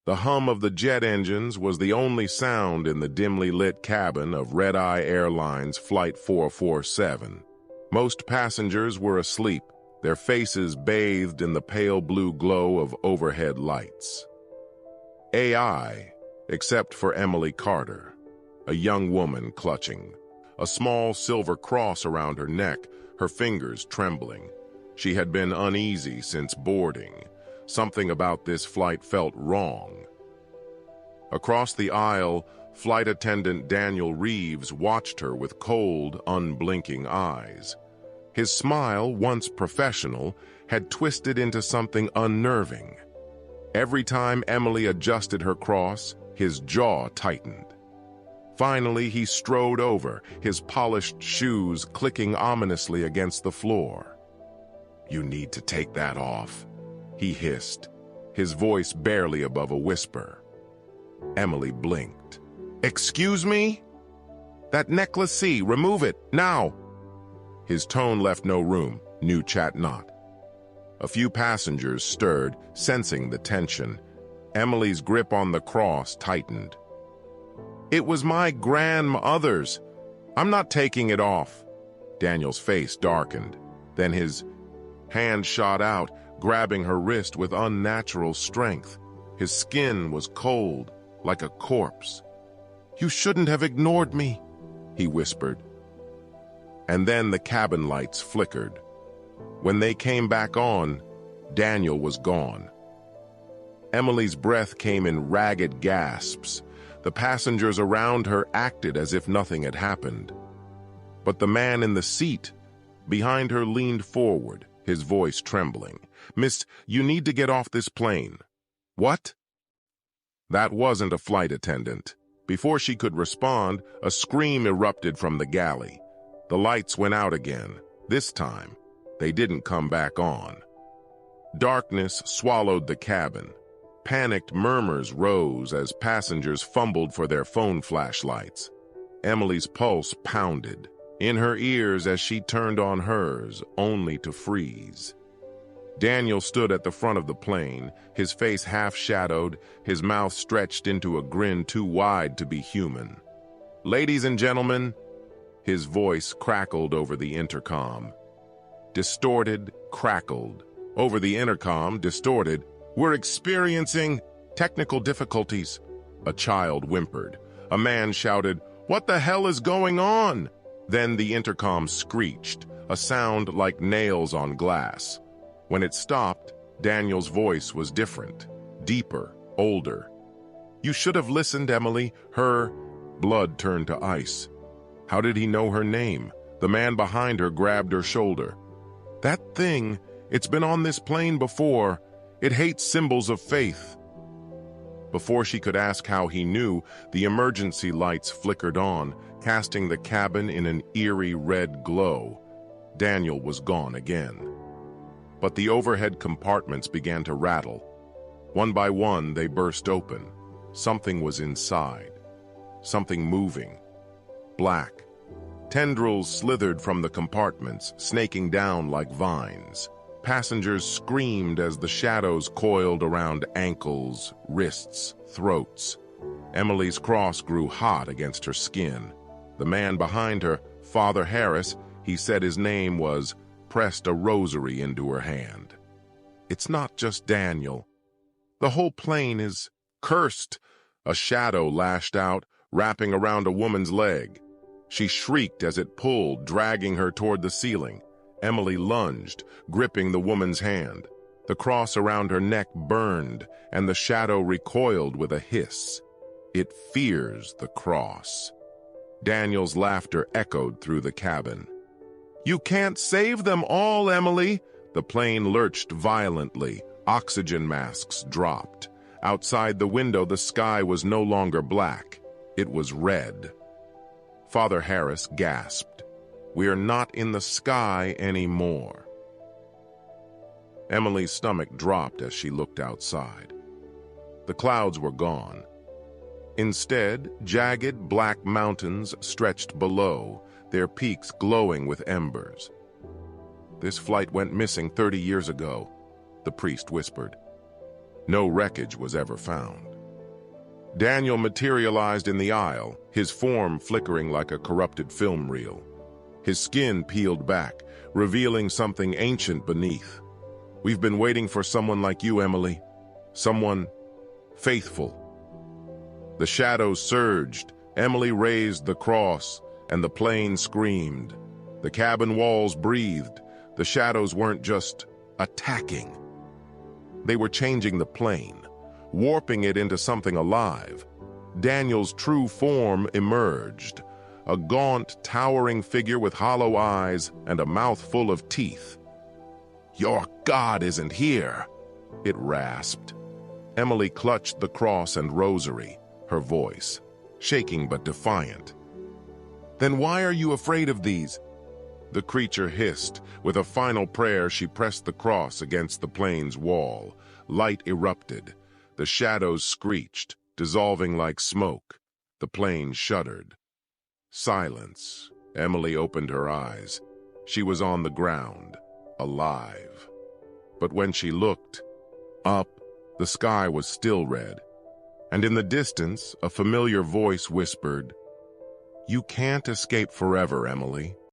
The hum of the jet engines was the only sound in the dimly lit cabin of Red Eye Airlines Flight 447. Most passengers were asleep, their faces bathed in the pale blue glow of overhead lights. AI, except for Emily Carter, a young woman clutching a small silver cross around her neck, her fingers trembling. She had been uneasy since boarding. Something about this flight felt wrong. Across the aisle, flight attendant Daniel Reeves watched her with cold, unblinking eyes. His smile, once professional, had twisted into something unnerving. Every time Emily adjusted her cross, his jaw tightened. Finally, he strode over, his polished shoes clicking ominously against the floor. "You need to take that off," he hissed, his voice barely above a whisper. Emily blinked. "Excuse me? That necklace, see, remove it, now!" His tone left no room, knew chat not. A few passengers stirred, sensing the tension. Emily's grip on the cross tightened. "It was my grandmother's. I'm not taking it off." Daniel's face darkened. Then his hand shot out, grabbing her wrist with unnatural strength. His skin was cold, like a corpse. "You shouldn't have ignored me," he whispered. And then the cabin lights flickered. When they came back on, Daniel was gone. Emily's breath came in ragged gasps. The passengers around her acted as if nothing had happened. But the man in the seat behind her leaned forward, his voice trembling. "Miss, you need to get off this plane." "What?" That wasn't a flight attendant. Before she could respond, a scream erupted from the galley. The lights went out again. This time, they didn't come back on. Darkness swallowed the cabin. Panicked murmurs rose as passengers fumbled for their phone flashlights. Emily's pulse pounded in her ears as she turned on hers, only to freeze. Daniel stood at the front of the plane, his face half-shadowed, his mouth stretched into a grin too wide to be human. "Ladies and gentlemen," his voice crackled over the intercom. Distorted, crackled. Over the intercom, distorted. "We're experiencing technical difficulties." A child whimpered. A man shouted, "What the hell is going on?" Then the intercom screeched, a sound like nails on glass. When it stopped, Daniel's voice was different, deeper, older. "You should have listened, Emily." Her blood turned to ice. How did he know her name? The man behind her grabbed her shoulder. "That thing, it's been on this plane before. It hates symbols of faith." Before she could ask how he knew, the emergency lights flickered on, casting the cabin in an eerie red glow. Daniel was gone again. But the overhead compartments began to rattle. One by one, they burst open. Something was inside. Something moving. Black. Tendrils slithered from the compartments, snaking down like vines. Passengers screamed as the shadows coiled around ankles, wrists, throats. Emily's cross grew hot against her skin. The man behind her, Father Harris, he said his name was, pressed a rosary into her hand. "It's not just Daniel. The whole plane is cursed." A shadow lashed out, wrapping around a woman's leg. She shrieked as it pulled, dragging her toward the ceiling. Emily lunged, gripping the woman's hand. The cross around her neck burned, and the shadow recoiled with a hiss. "It fears the cross." Daniel's laughter echoed through the cabin. "You can't save them all, Emily!" The plane lurched violently. Oxygen masks dropped. Outside the window, the sky was no longer black. It was red. Father Harris gasped. "We are not in the sky anymore." Emily's stomach dropped as she looked outside. The clouds were gone. Instead, jagged black mountains stretched below, their peaks glowing with embers. "This flight went missing 30 years ago," the priest whispered. "No wreckage was ever found." Daniel materialized in the aisle, his form flickering like a corrupted film reel. His skin peeled back, revealing something ancient beneath. "We've been waiting for someone like you, Emily. Someone faithful." The shadows surged. Emily raised the cross, and the plane screamed. The cabin walls breathed. The shadows weren't just attacking. They were changing the plane, warping it into something alive. Daniel's true form emerged, a gaunt, towering figure with hollow eyes and a mouth full of teeth. "Your God isn't here," it rasped. Emily clutched the cross and rosary, her voice shaking but defiant. "Then why are you afraid of these?" The creature hissed. With a final prayer, she pressed the cross against the plane's wall. Light erupted. The shadows screeched, dissolving like smoke. The plane shuddered. Silence. Emily opened her eyes. She was on the ground, alive. But when she looked up, the sky was still red. And in the distance, a familiar voice whispered, "You can't escape forever, Emily."